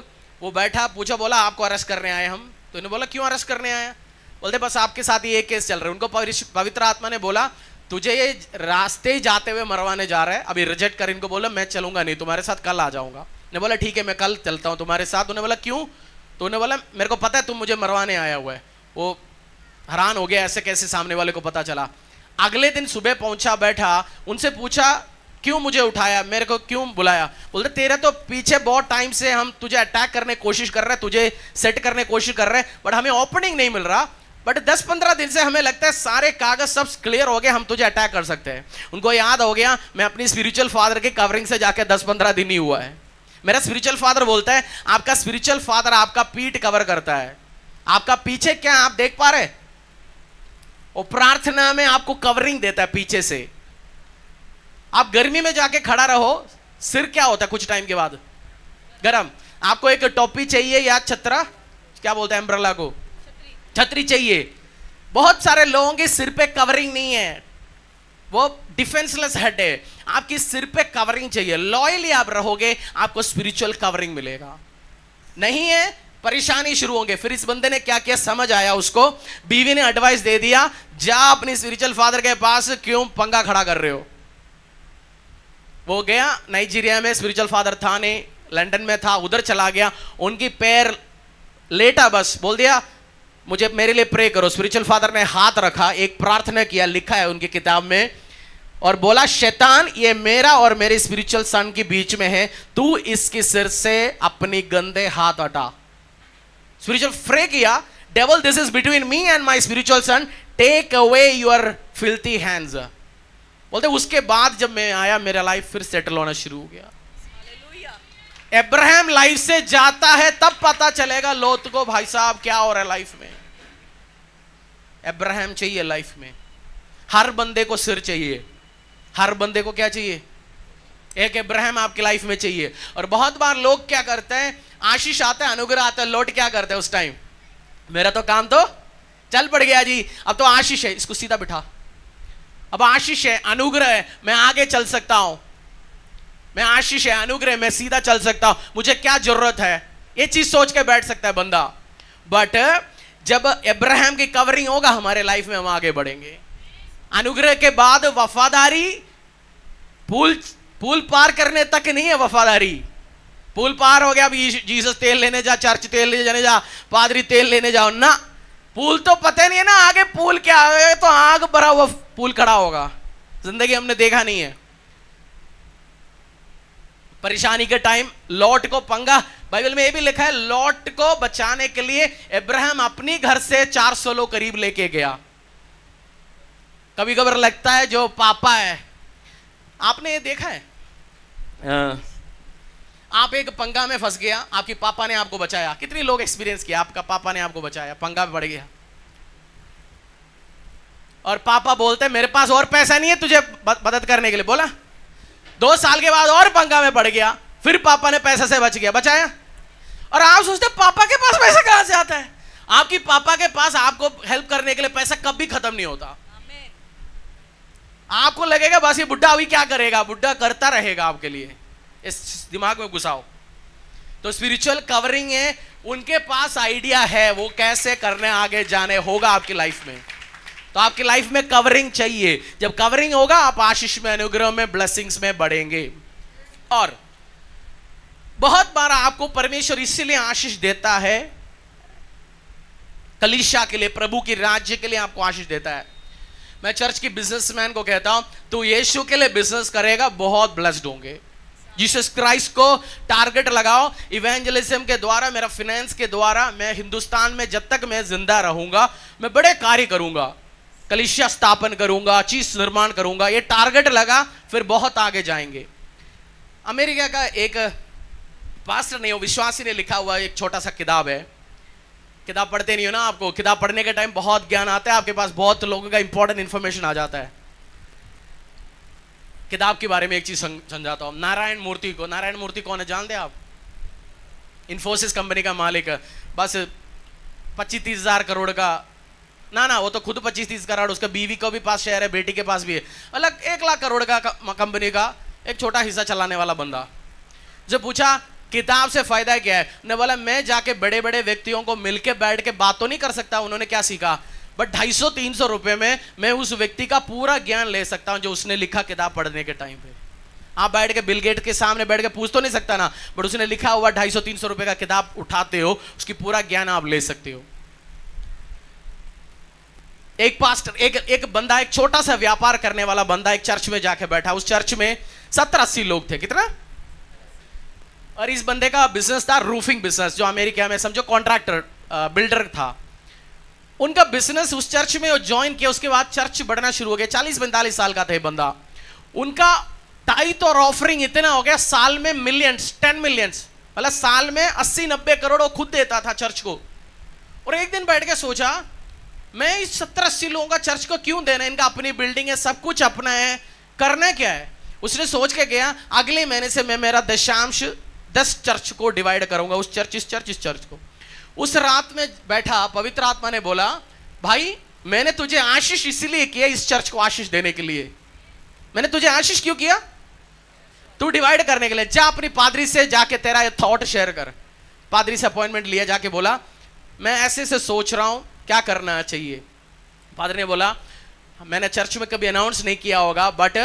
वो बैठा, पूछा, बोला आपको अरेस्ट करने आए हम। तो इन्होंने बोला क्यों अरेस्ट करने आया? बोलते बस आपके साथ ये केस चल रहा है। उनको पवित्र आत्मा ने बोला तुझे ये रास्ते ही जाते हुए मरवाने जा रहा है, अभी रिजेक्ट कर। इनको बोला मैं चलूंगा नहीं, तुम्हारे साथ कल आ जाऊंगा। ने बोला ठीक है मैं कल चलता हूं तुम्हारे साथ। उन्होंने बोला क्यों? तो उन्होंने बोला मेरे को पता है तुम मुझे मरवाने आया हुआ है। वो हैरान हो गया, ऐसे कैसे सामने वाले को पता चला। अगले दिन सुबह पहुंचा, बैठा, उनसे पूछा क्यों मुझे उठाया, मेरे को क्यों बुलाया? बोलते तेरे तो पीछे बहुत टाइम से हम तुझे अटैक करने की कोशिश कर रहे हैं, तुझे सेट करने की कोशिश कर रहे हैं, बट हमें ओपनिंग नहीं मिल रहा। बट 10-15 दिन से हमें लगता है सारे कागज सब क्लियर हो गए, हम तुझे अटैक कर सकते हैं। उनको याद हो गया मैं अपनी स्पिरिचुअल फादर के कवरिंग से जाके 10-15 दिन ही हुआ है। मेरा स्पिरिचुअल फादर बोलता है आपका स्पिरिचुअल फादर आपका पीठ कवर करता है, आपका पीछे क्या आप देख पा रहे? वो प्रार्थना में आपको कवरिंग देता है पीछे से। आप गर्मी में जाके खड़ा रहो, सिर क्या होता है कुछ टाइम के बाद? गरम। आपको एक टोपी चाहिए या छतरा, क्या बोलते हैं अम्ब्रेला को, छतरी चाहिए। बहुत सारे लोगों के सिर पे कवरिंग नहीं है, वो डिफेंसलेस हेड है। आपकी सिर पे कवरिंग चाहिए, लॉयली आप रहोगे आपको स्पिरिचुअल कवरिंग मिलेगा। नहीं है परेशानी शुरू होंगे। फिर इस बंदे ने क्या किया समझ आया उसको, बीवी ने एडवाइस दे दिया जा अपनी स्पिरिचुअल फादर के पास, क्यों पंगा खड़ा कर रहे हो। वो गया नाइजीरिया में, स्पिरिचुअल फादर था नहीं, लंदन में था, उधर चला गया, उनकी पैर लेटा, बस बोल दिया मुझे मेरे लिए प्रे करो। स्पिरिचुअल फादर ने हाथ रखा, एक प्रार्थना किया, लिखा है उनकी किताब में, और बोला शैतान ये मेरा और मेरे स्पिरिचुअल सन के बीच में है, तू इसके सिर से अपनी गंदे हाथ हटा। स्पिरिचुअल प्रे किया, devil this is between me and my spiritual son, take away your filthy hands. बोलते उसके बाद जब मैं आया मेरा लाइफ फिर सेटल होना शुरू हो गया। अब्राहम लाइफ से जाता है तब पता चलेगा लोत को भाई साहब क्या हो रहा है लाइफ में। अब्राहम चाहिए लाइफ में। हर बंदे को सिर चाहिए, हर बंदे को क्या चाहिए? एक अब्राहम आपकी लाइफ में चाहिए। और बहुत बार लोग क्या करते हैं, आशीष आता है, अनुग्रह आता है, लौट क्या करते हैं उस टाइम, मेरा तो काम तो चल पड़ गया जी, अब तो आशीष है, इसको सीधा बिठा, अब आशीष है, अनुग्रह है, मैं आगे चल सकता हूं, मैं आशीष है, अनुग्रह, मैं सीधा चल सकता हूं, मुझे क्या जरूरत है, ये चीज सोच के बैठ सकता है बंदा। बट जब अब्राहम की कवरिंग होगा हमारे लाइफ में, हम आगे बढ़ेंगे। अनुग्रह के बाद वफादारी, पुल पार करने तक नहीं है वफादारी। पुल पार हो गया, अभी जीसस तेल लेने जा, चर्च तेल लेने जा, पादरी तेल लेने जाओ ना, पुल तो पता नहीं है ना आगे पुल क्या है, तो आग भरा हुआ पुल खड़ा होगा, जिंदगी हमने देखा नहीं है। परेशानी के टाइम लॉट को पंगा, बाइबल में ये भी लिखा है, लॉट को बचाने के लिए अब्राहम अपनी घर से 400 लोग करीब लेके गया। कभी कभार लगता है जो पापा है, आपने ये देखा है, आप एक पंगा में फंस गया, आपके पापा ने आपको बचाया। कितने लोग एक्सपीरियंस किया, आपका पापा ने आपको बचाया, पंगा में पड़ गया, और पापा बोलते हैं मेरे पास और पैसा नहीं है तुझे मदद करने के लिए, बोला 2 साल के बाद और पंगा में पड़ गया, फिर पापा ने पैसे से बच गया, बचाया। और आप सोचते पापा के पास पैसा कहां से आता है, आपकी पापा के पास आपको हेल्प करने के लिए पैसा कभी खत्म नहीं होता। आपको लगेगा बस ये बुढ़ा अभी क्या करेगा, बुढ़ा करता रहेगा आपके लिए, इस दिमाग में घुसाओ। तो स्पिरिचुअल कवरिंग है, उनके पास आइडिया है वो कैसे करने आगे जाने होगा आपकी लाइफ में। तो आपकी लाइफ में कवरिंग चाहिए, जब कवरिंग होगा आप आशीष में, अनुग्रह में, ब्लेसिंग्स में बढ़ेंगे। और बहुत बार आपको परमेश्वर इसीलिए आशीष देता है, कलीसिया के लिए, प्रभु की राज्य के लिए आपको आशीष देता है। मैं चर्च की बिजनेसमैन को कहता हूं, तू यीशु के लिए बिजनेस करेगा, बहुत ब्लेस्ड होंगे। जीसस क्राइस्ट को टारगेट लगाओ, इवेंजलिज्म के द्वारा, मेरा फाइनेंस के द्वारा, मैं हिंदुस्तान में जब तक मैं जिंदा रहूंगा मैं बड़े कार्य करूंगा, कलीसिया स्थापन करूंगा, चीज निर्माण करूंगा, ये टारगेट लगा, फिर बहुत आगे जाएंगे। अमेरिका का एक पास्टर ने, विश्वासी ने लिखा हुआ एक छोटा सा किताब है, किताब पढ़ते नहीं हो ना, आपको किताब पढ़ने के टाइम बहुत ज्ञान आता है, आपके पास बहुत लोगों का इंपॉर्टेंट इंफॉर्मेशन आ जाता है। किताब के बारे में एक चीज समझाता हूं, नारायण मूर्ति को, नारायण मूर्ति कौन है जानते हैं आप, इन्फोसिस कंपनी का मालिक है, बस 25-30 हजार करोड़ का, ना वो तो खुद 25-30 करोड़, उसका बीवी को भी पास शेयर है, बेटी के पास भी है, अलग 1 लाख करोड़ का कंपनी का एक छोटा हिस्सा चलाने वाला बंदा। जब पूछा किताब से फायदा क्या है, ने बोला मैं जाके बड़े बड़े व्यक्तियों को मिलके बैठ के बात तो नहीं कर सकता, उन्होंने क्या सीखा, बट 250-300 रुपए में मैं उस व्यक्ति का पूरा ज्ञान ले सकता हूं जो उसने लिखा किताब पढ़ने के टाइम पे। आप बैठ के बिल गेट के सामने बैठ के पूछ तो नहीं सकता ना, बट उसने लिखा हुआ 250-300 रुपए का किताब उठाते हो, उसकी पूरा ज्ञान आप ले सकते हो। एक पास्टर, एक बंदा, एक छोटा सा व्यापार करने वाला बंदा एक चर्च में जाके बैठा, उस चर्च में 70-80 लोग थे, कितना, और इस बंदे का बिजनेस था रूफिंग बिजनेस, जो अमेरिका में समझो कॉन्ट्रैक्टर, बिल्डर था। उनका बिजनेस उस चर्च में ज्वाइन किया, उसके बाद चर्च बढ़ना शुरू हो गया। 40-45 साल का था बंदा। उनका टाइट और ऑफरिंग इतना हो गया, साल में मिलियंस, 10 मिलियंस, मतलब साल में 80-90 करोड़ वो खुद देता था चर्च को। और एक दिन बैठ के सोचा, मैं इस 70-80 लोगों का चर्च को क्यों देना, इनका अपनी बिल्डिंग है, सब कुछ अपना है, करना क्या है। उसने सोच के गया, अगले महीने से मैं मेरा दशांश 10 चर्च को डिवाइड करूंगा, उस चर्च, इस चर्च, इस चर्च को। उस रात में बैठा, पवित्र आत्मा ने बोला, भाई मैंने तुझे आशीष इसलिए किया, इस चर्च को आशीष देने के लिए। मैंने तुझे आशीष क्यों किया, तू डिवाइड करने के लिए। जा अपनी पादरी से जाके तेरा ये थॉट शेयर कर। पादरी से अपॉइंटमेंट लिया, जाके बोला मैं ऐसे से सोच रहा हूं, क्या करना चाहिए। पादरी ने बोला, मैंने चर्च में कभी अनाउंस नहीं किया होगा, बट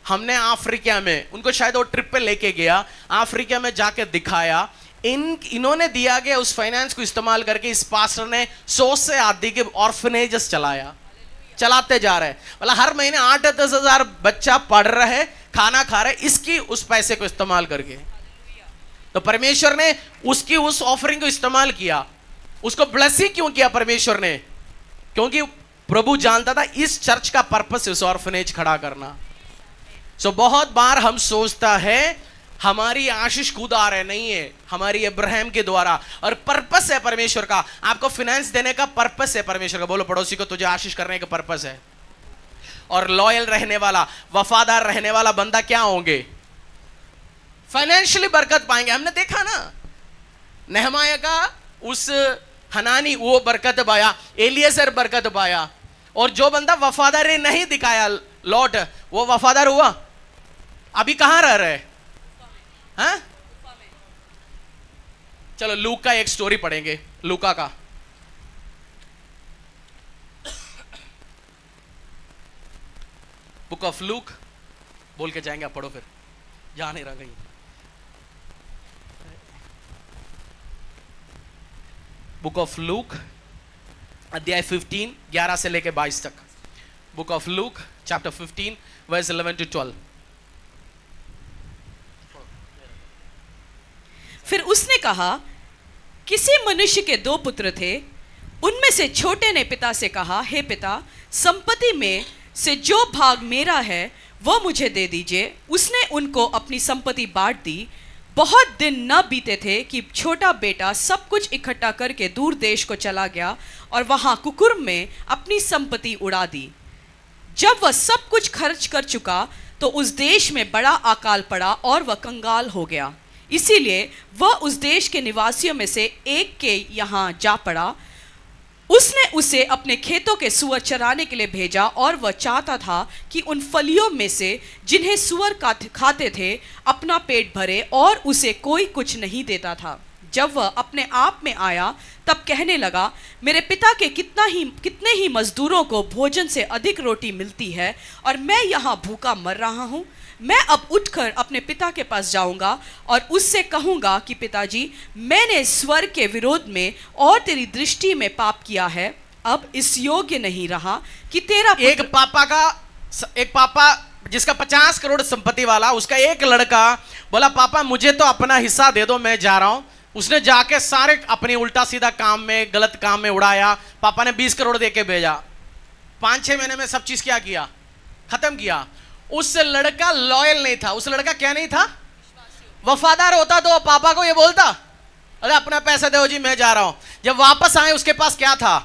हमने अफ्रीका में, उनको शायद वो ट्रिप पे लेके गया, अफ्रीका में जाके दिखाया, इन्होंने दिया गया उस फाइनेंस को इस्तेमाल करके इस पास्टर ने 100 से अधिक के ऑर्फनेजेस चलाते जा रहे हैं। मतलब हर महीने 8-10 हजार बच्चा पढ़ रहे, खाना खा रहे, इसकी उस पैसे को इस्तेमाल करके। तो परमेश्वर ने उसकी उस ऑफरिंग को इस्तेमाल किया, उसको ब्लेस ही क्यों किया परमेश्वर ने, क्योंकि प्रभु जानता था इस चर्च का पर्पस इस ऑर्फनेज खड़ा करना। सो बहुत बार हम सोचता है हमारी आशीष खुद आ रहे, नहीं है, हमारी अब्राहम के द्वारा, और पर्पस है परमेश्वर का। आपको फाइनेंस देने का पर्पस है परमेश्वर का। बोलो पड़ोसी को, तुझे आशीष करने का पर्पस है। और लॉयल रहने वाला, वफादार रहने वाला बंदा क्या होंगे, फाइनेंशियली बरकत पाएंगे। हमने देखा ना नेहमाया का उस हनानी वो बरकत पाया, एलियेजर बरकत पाया, और जो बंदा वफादारी नहीं दिखाया लॉट, वो वफादार हुआ। अभी कहां रह रहे हैं? चलो लूक का एक स्टोरी पढ़ेंगे, लूका का। बुक ऑफ लूक बोल के जाएंगे, आप पढ़ो फिर, जा नहीं रहा कहीं। बुक ऑफ लूक अध्याय 15 11 से लेके 22 तक। Book of Luke chapter 15 verse 11 to 12। फिर उसने कहा, किसी मनुष्य के 2 पुत्र थे। उनमें से छोटे ने पिता से कहा, हे पिता, संपत्ति में से जो भाग मेरा है वह मुझे दे दीजिए। उसने उनको अपनी संपत्ति बांट दी। बहुत दिन न बीते थे कि छोटा बेटा सब कुछ इकट्ठा करके दूर देश को चला गया और वहां कुकुर्म में अपनी संपत्ति उड़ा दी। जब वह सब कुछ खर्च कर चुका तो उस देश में बड़ा अकाल पड़ा और वह कंगाल हो गया। इसीलिए वह उस देश के निवासियों में से एक के यहाँ जा पड़ा। उसने उसे अपने खेतों के सूअर चराने के लिए भेजा और वह चाहता था कि उन फलियों में से जिन्हें सूअर खाते थे अपना पेट भरे, और उसे कोई कुछ नहीं देता था। जब वह अपने आप में आया तब कहने लगा, मेरे पिता के कितने ही मजदूरों को भोजन से अधिक रोटी मिलती है और मैं यहाँ भूखा मर रहा हूँ। मैं अब उठकर अपने पिता के पास जाऊंगा और उससे कहूंगा कि पिताजी, मैंने स्वर्ग के विरोध में और तेरी दृष्टि में पाप किया है। अब इस योग्य नहीं रहा कि तेरा एक पापा जिसका 50 करोड़ संपत्ति वाला, उसका एक लड़का बोला, पापा मुझे तो अपना हिस्सा दे दो, मैं जा रहा हूं। उसने जाके सारे अपने उल्टा सीधा काम में, गलत काम में उड़ाया। पापा ने 20 करोड़ देके भेजा। 5-6 महीने में सब चीज क्या किया? खत्म किया। उस लड़का लॉयल नहीं था। उस लड़का क्या नहीं था? वफादार होता तो पापा को ये बोलता, अरे अपना पैसा दो जी, मैं जा रहा हूं। जब वापस आए उसके पास क्या था?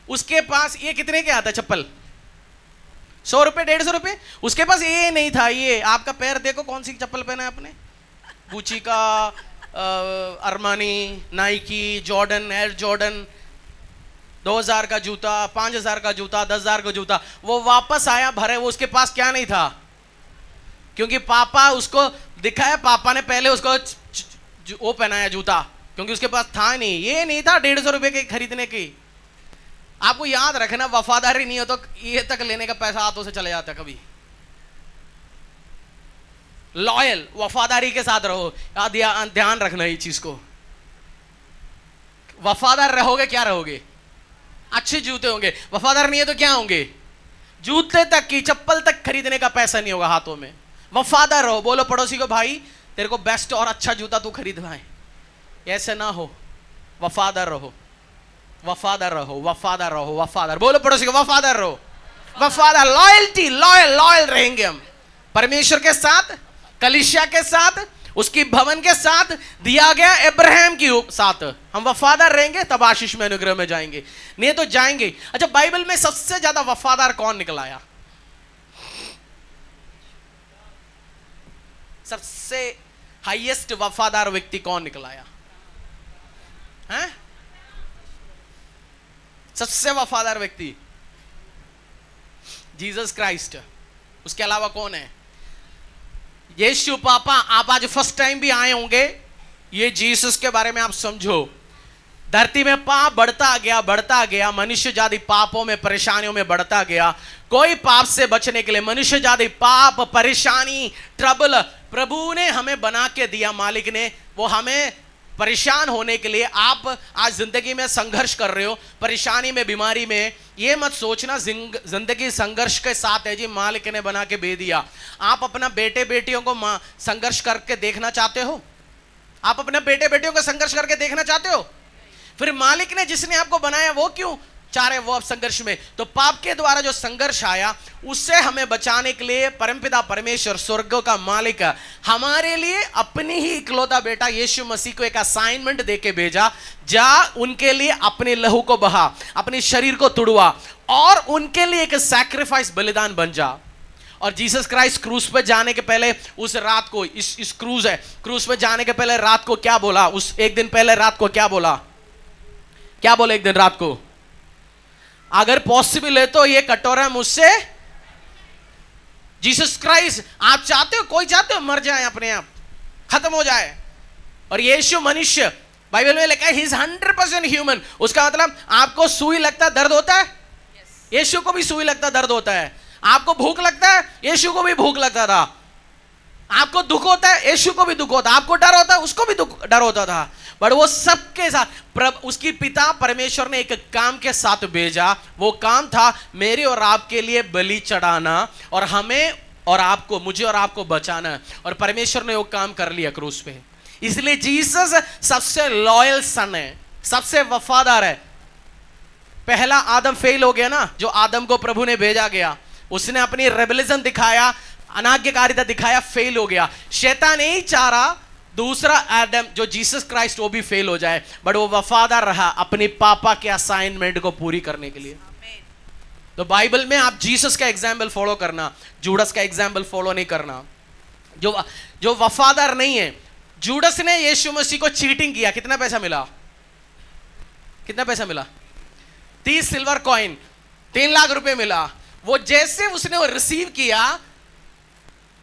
उसके पास ये कितने के आता चप्पल? 100 रुपए, 150 रुपए। उसके पास ये नहीं था। ये आपका पैर देखो, कौन सी चप्पल पहना है आपने? गुची का, Armani, Nike, Jordan, air Jordan, 2000 का जूता, 5000 का जूता, 10,000 का जूता। वो वापस आया भरे, वो उसके पास क्या नहीं था? क्योंकि पापा उसको दिखाया, पापा ने पहले उसको वो पहनाया जूता, क्योंकि उसके पास था नहीं। ये नहीं था 150 रुपए के खरीदने की। आपको याद रखना, वफादारी नहीं हो तो ये तक लेने का पैसा हाथों से चले जाता कभी। लॉयल, वफादारी के साथ रहो। ध्यान रखना ये चीज को। वफादार रहोगे क्या रहोगे? अच्छे जूते होंगे। वफादार नहीं है तो क्या होंगे? जूते तक की, चप्पल तक खरीदने का पैसा नहीं होगा हाथों में। वफादार रहो। बोलो पड़ोसी को, भाई तेरे को बेस्ट और अच्छा जूता तू खरीदवाए। ऐसे ना हो। वफादार रहो, वफादार रहो, वफादार रहो, वफादार। बोलो पड़ोसी को, वफादार रहो, वफादार। लॉयल्टी, लॉयल रहेंगे हम परमेश्वर के साथ, कलीसिया के साथ, उसकी भवन के साथ, दिया गया अब्राहम की साथ। हम वफादार रहेंगे तब आशीष में, अनुग्रह में जाएंगे, नहीं तो जाएंगे। अच्छा, बाइबल में सबसे ज्यादा वफादार कौन निकल आया? सबसे हाईएस्ट वफादार व्यक्ति कौन निकल आया है? सबसे वफादार व्यक्ति जीसस क्राइस्ट। उसके अलावा कौन है? यीशु पापा। आप आज फर्स्ट टाइम भी आए होंगे, ये जीसस के बारे में आप समझो। धरती में पाप बढ़ता गया, मनुष्य जाति पापों में, परेशानियों में बढ़ता गया। कोई पाप से बचने के लिए, मनुष्य जाति पाप, परेशानी, ट्रबल प्रभु ने हमें बना के दिया, मालिक ने। वो हमें परेशान होने के लिए। आप आज जिंदगी में संघर्ष कर रहे हो, परेशानी में, बीमारी में, ये मत सोचना जिंदगी संघर्ष के साथ है जी, मालिक ने बना के भेज दिया। आप अपना बेटे बेटियों को संघर्ष करके देखना चाहते हो? आप अपने बेटे बेटियों को संघर्ष करके देखना चाहते हो? फिर मालिक ने जिसने आपको बनाया वो क्यों चाह रहे वो अब संघर्ष में? तो पाप के द्वारा जो संघर्ष आया, उससे हमें बचाने के लिए परमपिता परमेश्वर, स्वर्ग का मालिक, हमारे लिए अपनी ही इकलौता बेटा यीशु मसीह को एक असाइनमेंट देके भेजा। जा उनके लिए अपने लहू को बहा, अपने शरीर को तुड़वा और उनके लिए एक सैक्रिफाइस, बलिदान बन जा। और जीसस क्राइस्ट क्रूस पे जाने के पहले उस रात को, इस क्रूज है, क्रूस पे जाने के पहले रात को क्या बोला? उस एक दिन पहले रात को क्या बोला? क्या बोला एक दिन रात को? अगर पॉसिबल है तो ये कटोरा मुझसे, जीसस क्राइस्ट, आप चाहते हो, कोई चाहते हो मर जाए अपने आप, खत्म हो जाए? और यीशु मनुष्य, बाइबल में लिखा है ही इज 100% ह्यूमन। उसका मतलब आपको सुई लगता है, दर्द होता है? यीशु को भी सुई लगता, दर्द होता है। आपको भूख लगता है, यीशु को भी भूख लगता था। आपको दुख होता है, यीशु को भी दुख होता है। आपको डर होता है, उसको भी डर होता था। बट वो सबके साथ उसकी पिता परमेश्वर ने एक काम के साथ भेजा। वो काम था मेरे और आपके लिए बलि चढ़ाना और हमें और आपको, मुझे और आपको बचाना। और परमेश्वर ने वो काम कर लिया क्रूस पे। इसलिए जीसस सबसे लॉयल सन है, सबसे वफादार है। पहला आदम फेल हो गया ना, जो आदम को प्रभु ने भेजा गया, उसने अपनी रेबेलियन दिखाया, अनाज्ञाकारिता दिखाया, फेल हो गया। शैतान यही चाह रहा दूसरा आदम जो जीसस क्राइस्ट, वो भी फेल हो जाए, बट वो वफादार रहा अपने पापा के असाइनमेंट को पूरी करने के लिए। तो बाइबल में आप जीसस का एग्जाम्पल फॉलो करना, जूडस का एग्जाम्पल फॉलो नहीं करना। जो वफादार नहीं है, जूडस ने यीशु मसीह को चीटिंग किया। कितना पैसा मिला? कितना पैसा मिला? 30 सिल्वर कॉइन, 3 लाख रुपए मिला। वो जैसे उसने वो रिसीव किया,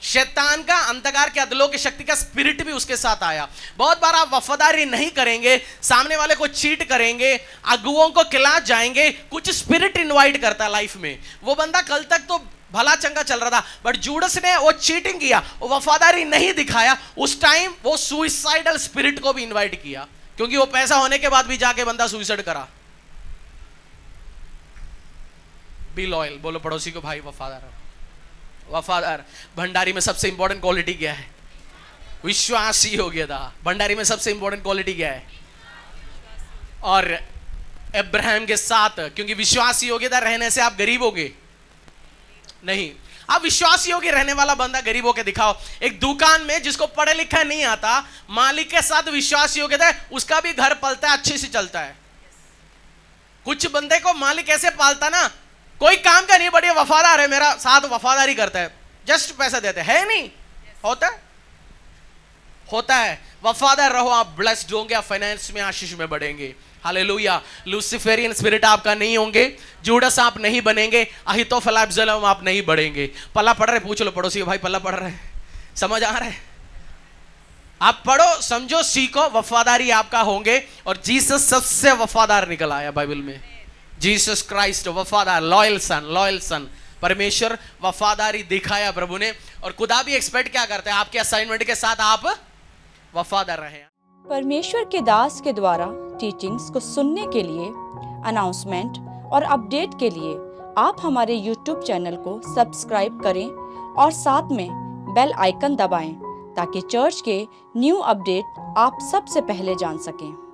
शैतान का, अंधकार के, अधलोक की शक्ति का स्पिरिट भी उसके साथ आया। बहुत बार आप वफादारी नहीं करेंगे, सामने वाले को चीट करेंगे, अगुओं को खिला जाएंगे, कुछ स्पिरिट इनवाइट करता है लाइफ में। वो बंदा कल तक तो भला चंगा चल रहा था, बट जूडस ने वो चीटिंग किया, वो वफादारी नहीं दिखाया। उस टाइम वो सुइसाइडल स्पिरिट को भी इनवाइट किया, क्योंकि वो पैसा होने के बाद भी जाके बंदा सुइसाइड करा। बी लॉयल, बोलो पड़ोसी को भाई वफादार। वफादार भंडारी में सबसे इंपॉर्टेंट क्वालिटी क्या है? विश्वासी हो गया था। भंडारी में सबसे इंपॉर्टेंट क्वालिटी क्या है? और अब्राहम के साथ, क्योंकि विश्वासी हो गया था, रहने से आप गरीब होगे नहीं। आप विश्वासी होके रहने वाला बंदा गरीब होके दिखाओ। एक दुकान में जिसको पढ़े लिखा नहीं आता, मालिक के साथ विश्वासी हो गया था, उसका भी घर पलता है, अच्छे से चलता है। कुछ बंदे को मालिक ऐसे पालता ना, कोई काम का नहीं, बढ़िया वफादार है, मेरा साथ वफादारी करता है, जस्ट पैसा देते है नहीं? होता है, होता है। वफादार रहो, आप ब्लेस्ड होंगे, आप फाइनेंस में आशीष में बढ़ेंगे। हालेलुया। लूसिफेरियन स्पिरिट आपका नहीं होंगे, जूडस आप नहीं बनेंगे, अहीतोफेल अब्सलोम आप नहीं बढ़ेंगे। पल्ला पढ़ रहे? पूछ लो पड़ोसी भाई, पल्ला पढ़ रहे? समझ आ रहा है? आप पढ़ो, समझो, सीखो, वफादारी आपका होंगे। और जीसस सबसे वफादार निकल आया बाइबल में। जीसस क्राइस्ट वफादार, लॉयल सन, लॉयल सन। परमेश्वर वफादारी दिखाया प्रभु ने। और खुदा भी एक्सपेक्ट क्या करते हैं? आपके असाइनमेंट के साथ आप वफादार रहे। परमेश्वर के दास के द्वारा टीचिंग्स को सुनने के लिए, अनाउंसमेंट और अपडेट के लिए आप हमारे YouTube चैनल को सब्सक्राइब करें और साथ में बेल आइकन दबाएं, ताकि चर्च के न्यू अपडेट आप सबसे पहले जान सकें।